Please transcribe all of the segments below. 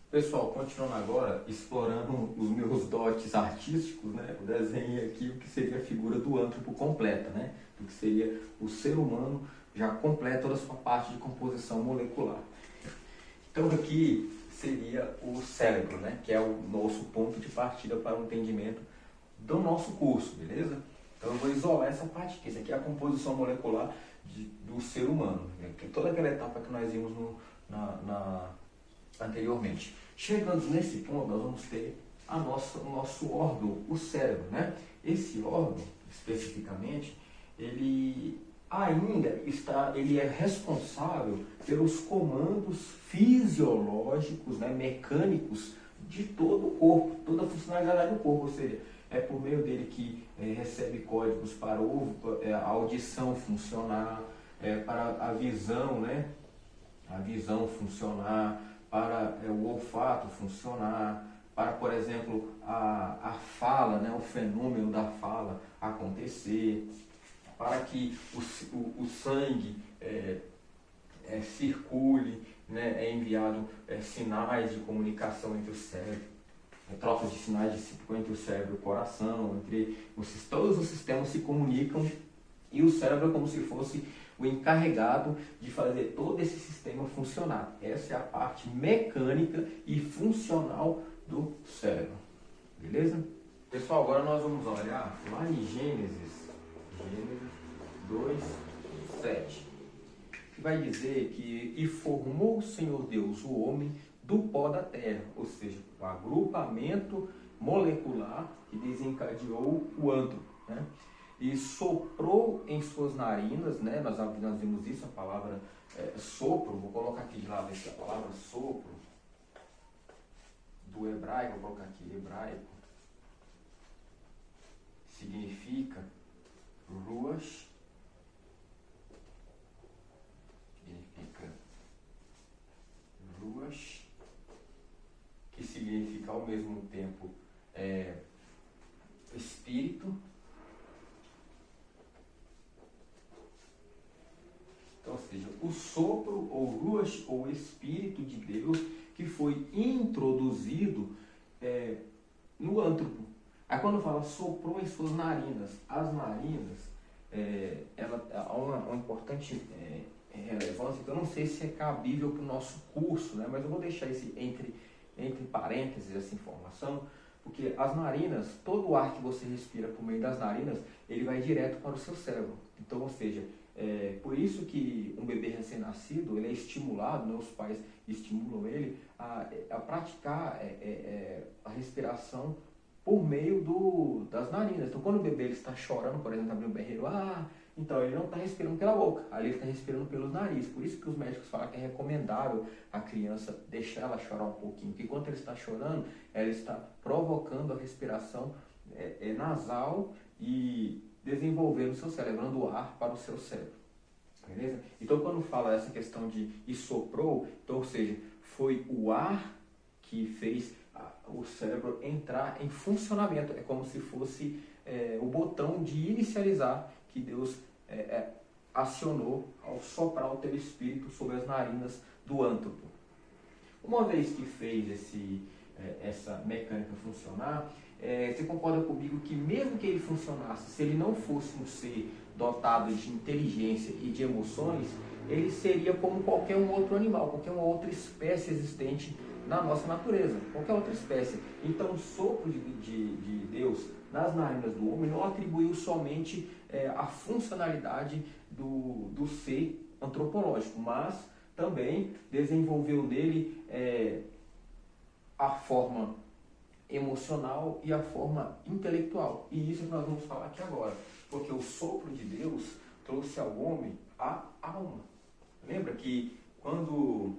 Pessoal, continuando agora, explorando os meus dotes artísticos, né? Eu desenhei aqui o que seria a figura do ântropo completa, né? O que seria o ser humano já completa toda a sua parte de composição molecular. Então aqui seria o cérebro, né? Que é o nosso ponto de partida para o entendimento do nosso curso, beleza? Então eu vou isolar essa parte aqui. Isso aqui é a composição molecular do ser humano, né? Que é toda aquela etapa que nós vimos anteriormente. Chegando nesse ponto, nós vamos ter o nosso órgão, o cérebro, né? Esse órgão, especificamente, ele ele é responsável pelos comandos fisiológicos, né, mecânicos de todo o corpo, toda a funcionalidade do corpo, ou seja, é por meio dele que recebe códigos para a audição funcionar, para a visão, né, a visão funcionar, para o olfato funcionar, para, por exemplo, a fala, né, o fenômeno da fala acontecer, para que o sangue circule, né, é enviado sinais de comunicação entre o cérebro, troca de sinais entre o cérebro e o coração, todos os sistemas se comunicam e o cérebro é como se fosse o encarregado de fazer todo esse sistema funcionar. Essa é a parte mecânica e funcional do cérebro. Beleza? Pessoal, agora nós vamos olhar lá em Gênesis 2, 7, que vai dizer que e formou o Senhor Deus o homem do pó da terra, ou seja, o agrupamento molecular que desencadeou o ântropo, né? E soprou em suas narinas, né? Nós vimos isso, a palavra sopro, vou colocar aqui de lado a palavra sopro, do hebraico, vou colocar aqui hebraico, significa ruach, que significa ao mesmo tempo espírito. Então, ou seja, o sopro ou ruach ou espírito de Deus que foi introduzido no ântropo. Aí quando fala soprou em suas narinas, as narinas, ela há uma importante relevância, que eu não sei se é cabível para o nosso curso, né? Mas eu vou deixar esse entre parênteses essa informação, porque as narinas, todo o ar que você respira por meio das narinas, ele vai direto para o seu cérebro. Então, ou seja, por isso que um bebê recém-nascido, ele é estimulado, né? Os pais estimulam ele a praticar a respiração por meio das narinas. Então, quando o bebê ele está chorando, por exemplo, abrindo o berreiro, então ele não está respirando pela boca, ali ele está respirando pelos narizes. Por isso que os médicos falam que é recomendável a criança deixar ela chorar um pouquinho, porque enquanto ele está chorando, ela está provocando a respiração nasal e desenvolvendo o seu cérebro, dando ar para o seu cérebro. Beleza? Então, quando fala essa questão de e soprou, então, ou seja, foi o ar que fez o cérebro entrar em funcionamento. É como se fosse o botão de inicializar que Deus acionou ao soprar o teu espírito sobre as narinas do ântropo. Uma vez que fez essa mecânica funcionar, você concorda comigo que mesmo que ele funcionasse, se ele não fosse um ser dotado de inteligência e de emoções, ele seria como qualquer um outro animal, qualquer uma outra espécie existente na nossa natureza, qualquer outra espécie. Então o sopro de Deus nas narinas do homem não atribuiu somente a funcionalidade do ser antropológico, mas também desenvolveu nele a forma emocional e a forma intelectual. E isso que nós vamos falar aqui agora, porque o sopro de Deus trouxe ao homem a alma. Lembra que quando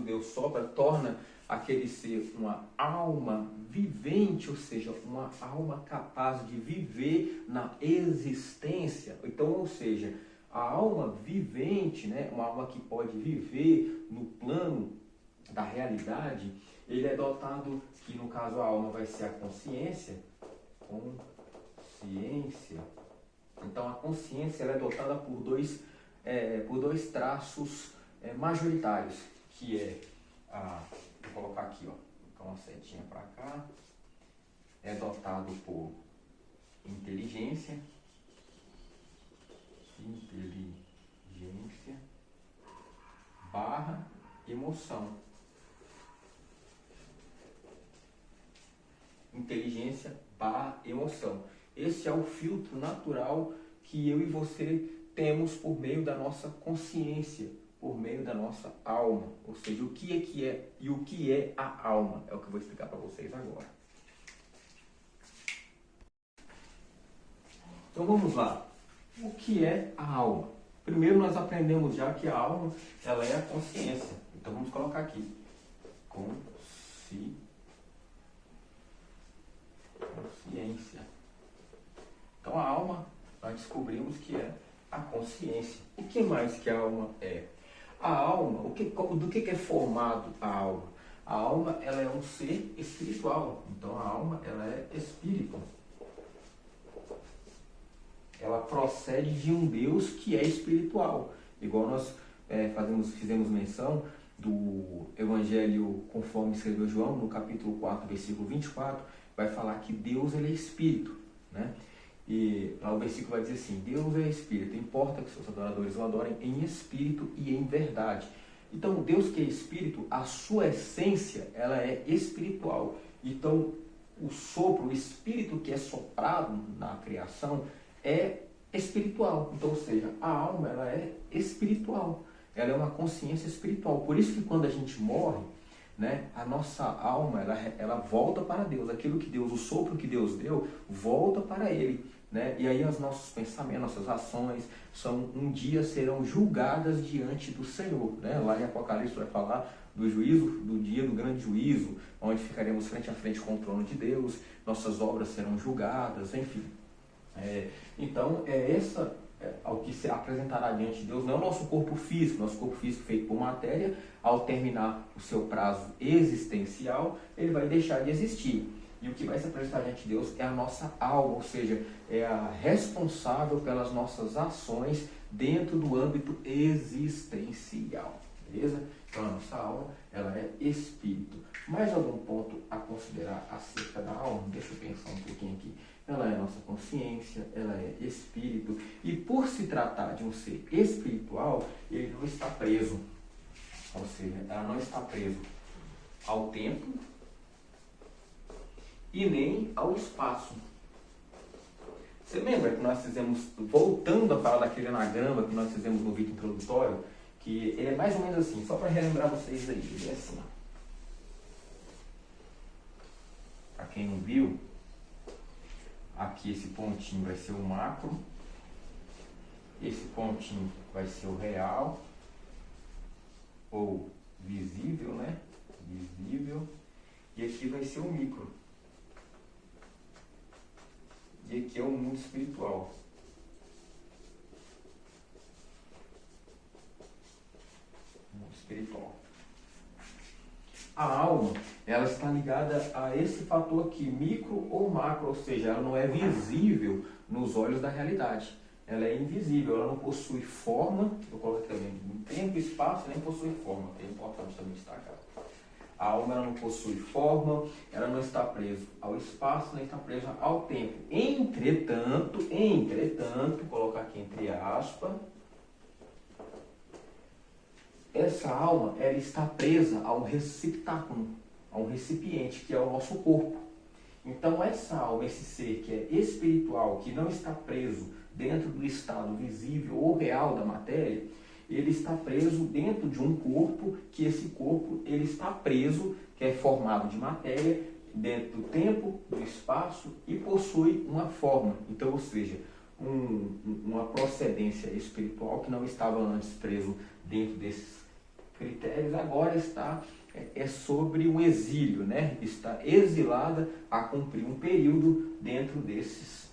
Deus sopra, torna aquele ser uma alma vivente, ou seja, uma alma capaz de viver na existência. Então, ou seja, a alma vivente, né, uma alma que pode viver no plano da realidade, ele é dotado, que no caso a alma vai ser a consciência. Então a consciência ela é dotada por dois traços majoritários, que é o colocar aqui, ó, então uma setinha para cá, é dotado por inteligência, barra emoção. Inteligência barra emoção. Esse é o filtro natural que eu e você temos por meio da nossa consciência, por meio da nossa alma. Ou seja, o que é e o que é a alma. É o que eu vou explicar para vocês agora. Então vamos lá. O que é a alma? Primeiro nós aprendemos já que a alma ela é a consciência. Então vamos colocar aqui. Consciência. Então a alma, nós descobrimos que é a consciência. O que mais que a alma é? A alma, do que é formado a alma? A alma ela é um ser espiritual. Então a alma ela é espírito. Ela procede de um Deus que é espiritual. Igual nós fizemos menção do Evangelho conforme escreveu João, no capítulo 4, versículo 24, vai falar que Deus ele é espírito, né? E lá o versículo vai dizer assim, Deus é espírito, importa que seus adoradores o adorem em espírito e em verdade. Então, Deus que é espírito, a sua essência, ela é espiritual. Então, o sopro, o espírito que é soprado na criação é espiritual. Então, ou seja, a alma ela é espiritual. Ela é uma consciência espiritual. Por isso que quando a gente morre, né, a nossa alma ela volta para Deus. Aquilo que Deus, o sopro que Deus deu, volta para Ele. Né? E aí os nossos pensamentos, nossas ações, um dia serão julgadas diante do Senhor. Né? Lá em Apocalipse vai falar do juízo, do dia do grande juízo, onde ficaremos frente a frente com o trono de Deus, nossas obras serão julgadas, enfim. Então, ao que se apresentará diante de Deus, não é o nosso corpo físico feito por matéria, ao terminar o seu prazo existencial, ele vai deixar de existir. E o que vai se apresentar diante de Deus é a nossa alma, ou seja, é a responsável pelas nossas ações dentro do âmbito existencial. Beleza? Então a nossa alma, ela é espírito. Mais algum ponto a considerar acerca da alma? Deixa eu pensar um pouquinho aqui. Ela é a nossa consciência, ela é espírito. E por se tratar de um ser espiritual, ele não está preso. Ou seja, ela não está preso ao tempo e nem ao espaço. Você lembra que nós fizemos, voltando a falar daquele anagrama que nós fizemos no vídeo introdutório, que ele é mais ou menos assim, só para relembrar vocês aí, ele é assim. Para quem não viu, aqui esse pontinho vai ser o macro, esse pontinho vai ser o real, ou visível, né? Visível, e aqui vai ser o micro. E aqui é o mundo espiritual. Mundo espiritual. A alma, ela está ligada a esse fator aqui, micro ou macro, ou seja, ela não é visível nos olhos da realidade. Ela é invisível, ela não possui forma, eu coloquei também, tempo, espaço, nem possui forma, é importante também destacar. A alma ela não possui forma, ela não está presa ao espaço, nem está presa ao tempo. Entretanto, colocar aqui entre aspas, essa alma ela está presa a um receptáculo, a um recipiente, que é o nosso corpo. Então essa alma, esse ser que é espiritual, que não está preso dentro do estado visível ou real da matéria, ele está preso dentro de um corpo, que esse corpo ele está preso, que é formado de matéria, dentro do tempo, do espaço e possui uma forma. Então, ou seja, uma procedência espiritual que não estava antes preso dentro desses critérios, agora está sobre um exílio, né? Está exilada a cumprir um período dentro desses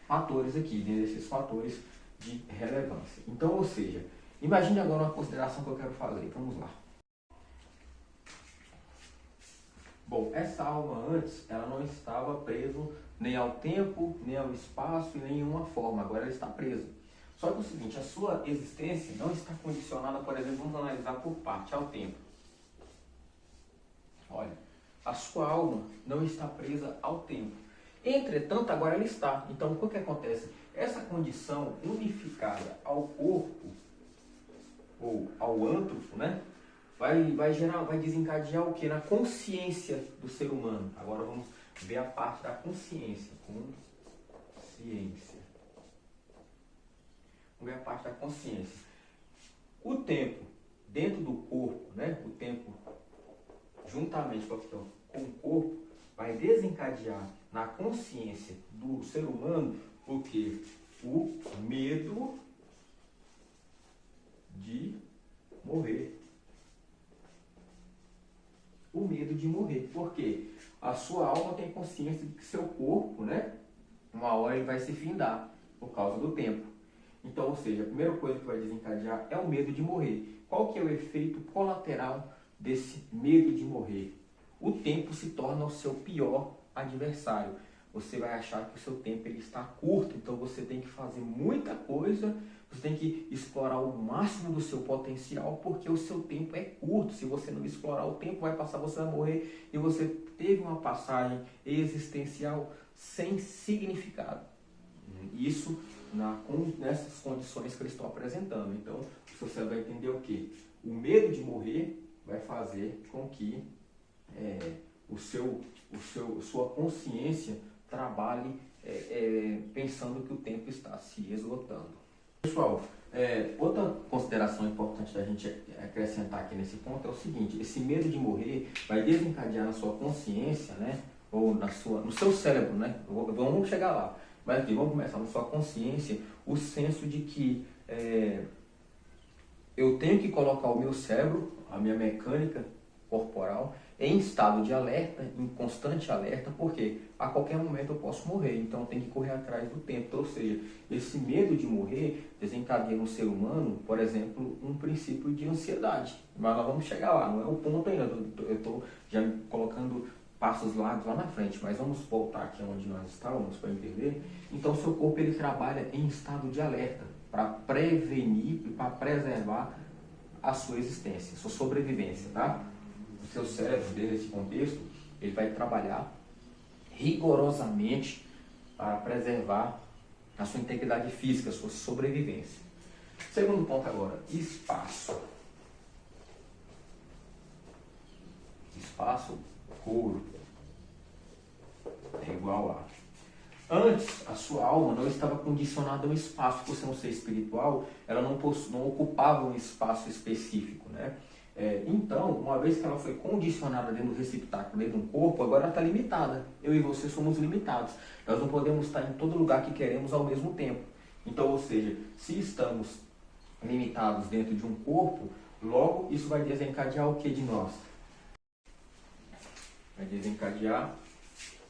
fatores aqui, dentro desses fatores de relevância. Então, ou seja, imagine agora uma consideração que eu quero fazer. Vamos lá. Bom, essa alma antes, ela não estava presa nem ao tempo, nem ao espaço e nem em uma forma. Agora ela está presa. Só que é o seguinte, a sua existência não está condicionada, por exemplo, vamos analisar por parte, ao tempo. Olha, a sua alma não está presa ao tempo. Entretanto, agora ela está. Então, o que acontece? Essa condição unificada ao corpo, ou ao antropo, né? Vai desencadear o que? Na consciência do ser humano. Agora vamos ver a parte da consciência. Consciência. Vamos ver a parte da consciência. O tempo dentro do corpo, né? O tempo juntamente com o corpo, vai desencadear na consciência do ser humano o que? O medo de morrer. O medo de morrer. Por quê? A sua alma tem consciência de que seu corpo, né? Uma hora ele vai se findar por causa do tempo. Então, ou seja, a primeira coisa que vai desencadear é o medo de morrer. Qual que é o efeito colateral desse medo de morrer? O tempo se torna o seu pior adversário. Você vai achar que o seu tempo ele está curto, então você tem que fazer muita coisa, você tem que explorar o máximo do seu potencial, porque o seu tempo é curto. Se você não explorar o tempo, vai passar, você vai morrer e você teve uma passagem existencial sem significado. Isso nessas condições que eles estão apresentando. Então, você vai entender o quê? O medo de morrer vai fazer com que sua consciência trabalhe pensando que o tempo está se esgotando. Pessoal, outra consideração importante da gente acrescentar aqui nesse ponto é o seguinte: esse medo de morrer vai desencadear na sua consciência, né, ou no seu cérebro, né? Vamos chegar lá. Mas aqui, vamos começar na sua consciência, o senso de que eu tenho que colocar o meu cérebro, a minha mecânica corporal, em estado de alerta, em constante alerta, porque a qualquer momento eu posso morrer, então eu tenho que correr atrás do tempo. Ou seja, esse medo de morrer desencadeia no ser humano, por exemplo, um princípio de ansiedade. Mas nós vamos chegar lá, não é o ponto ainda, eu estou já colocando passos lá na frente, mas vamos voltar aqui onde nós estávamos para entender. Então, o seu corpo ele trabalha em estado de alerta para prevenir e para preservar a sua existência, a sua sobrevivência, tá? O seu cérebro, dentro desse contexto, ele vai trabalhar rigorosamente para preservar a sua integridade física, a sua sobrevivência. Segundo ponto agora, espaço. Espaço, corpo, é igual a... Antes, a sua alma não estava condicionada a um espaço. Por ser um ser espiritual, ela não ocupava um espaço específico, né? Então, uma vez que ela foi condicionada dentro do receptáculo, dentro de um corpo, agora ela está limitada. Eu e você somos limitados. Nós não podemos estar em todo lugar que queremos ao mesmo tempo. Então, ou seja, se estamos limitados dentro de um corpo, logo isso vai desencadear o que de nós? Vai desencadear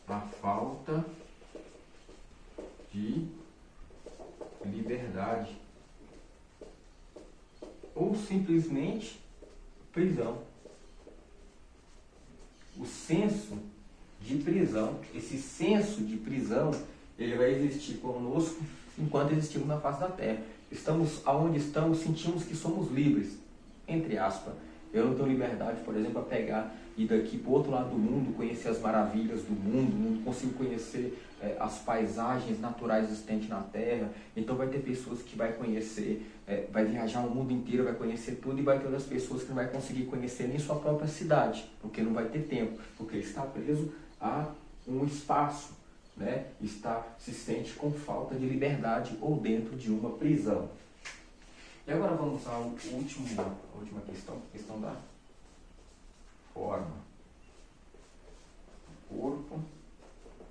a falta de liberdade ou simplesmente prisão. O senso de prisão, esse senso de prisão, ele vai existir conosco enquanto existimos na face da terra. Estamos aonde estamos, sentimos que somos livres, entre aspas. Eu não tenho liberdade, por exemplo, a pegar e ir daqui para o outro lado do mundo, conhecer as maravilhas do mundo, não consigo conhecer as paisagens naturais existentes na Terra. Então vai ter pessoas que vai conhecer, vai viajar o mundo inteiro, vai conhecer tudo, e vai ter outras pessoas que não vai conseguir conhecer nem sua própria cidade, porque não vai ter tempo, porque está preso a um espaço, né? Se sente com falta de liberdade ou dentro de uma prisão. E agora vamos à última questão da forma. O corpo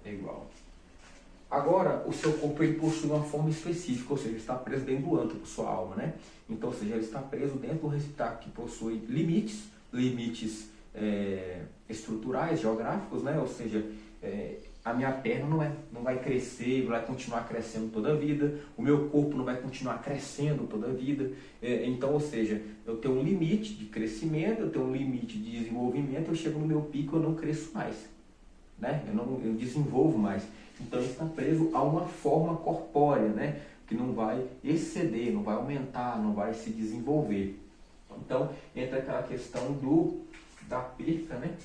é igual. Agora, o seu corpo ele possui uma forma específica, ou seja, ele está preso dentro do âmago, sua alma, né? Então, ou seja, ele está preso dentro do receptáculo que possui limites estruturais, geográficos, né? Ou seja, a minha perna não vai crescer, vai continuar crescendo toda a vida, o meu corpo não vai continuar crescendo toda a vida. Então, ou seja, eu tenho um limite de crescimento, eu tenho um limite de desenvolvimento, eu chego no meu pico, eu não cresço mais, né? Eu desenvolvo mais. Então, ele está preso a uma forma corpórea, né? Que não vai exceder, não vai aumentar, não vai se desenvolver. Então, entra aquela questão da perca, né?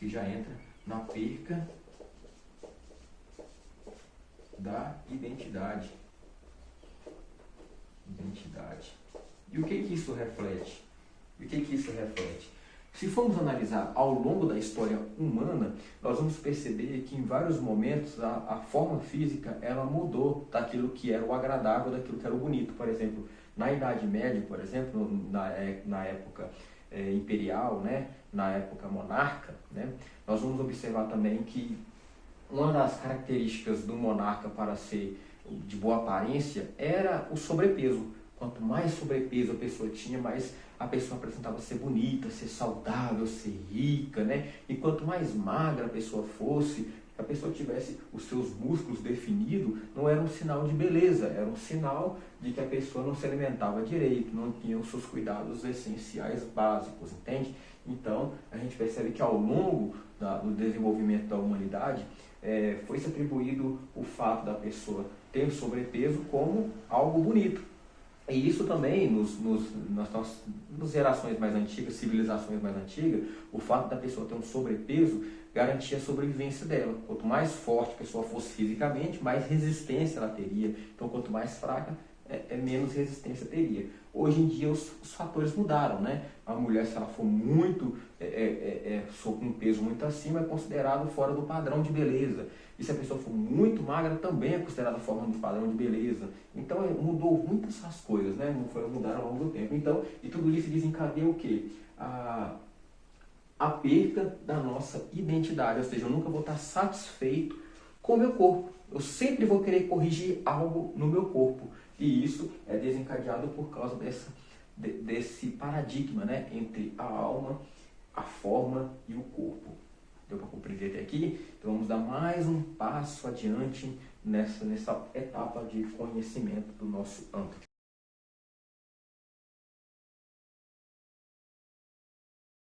que já entra na perca da identidade. E o que isso reflete? Se formos analisar ao longo da história humana, nós vamos perceber que em vários momentos a forma física ela mudou daquilo que era o agradável, daquilo que era o bonito. Por exemplo, na Idade Média, por exemplo, na época imperial, né, na época monarca, né, nós vamos observar também que uma das características do monarca para ser de boa aparência era o sobrepeso. Quanto mais sobrepeso a pessoa tinha, mais a pessoa apresentava ser bonita, ser saudável, ser rica, né? E quanto mais magra a pessoa fosse, que a pessoa tivesse os seus músculos definidos, não era um sinal de beleza, era um sinal de que a pessoa não se alimentava direito, não tinha os seus cuidados essenciais básicos, entende? Então, a gente percebe que ao longo do desenvolvimento da humanidade, foi se atribuído o fato da pessoa ter sobrepeso como algo bonito. E isso também, nas gerações mais antigas, civilizações mais antigas, o fato da pessoa ter um sobrepeso garantia a sobrevivência dela. Quanto mais forte a pessoa fosse fisicamente, mais resistência ela teria. Então, quanto mais fraca, menos resistência teria. Hoje em dia, os fatores mudaram, né? A mulher, se ela for muito, com um peso muito acima, é considerado fora do padrão de beleza. E se a pessoa for muito magra, também é considerada fora do padrão de beleza. Então, mudou muitas essas coisas, né? Mudaram ao longo do tempo. Então, e tudo isso desencadeia o quê? A perda da nossa identidade. Ou seja, eu nunca vou estar satisfeito com o meu corpo. Eu sempre vou querer corrigir algo no meu corpo. E isso é desencadeado por causa desse paradigma, né, entre a alma, a forma e o corpo. Deu para compreender até aqui? Então vamos dar mais um passo adiante nessa etapa de conhecimento do nosso âmbito.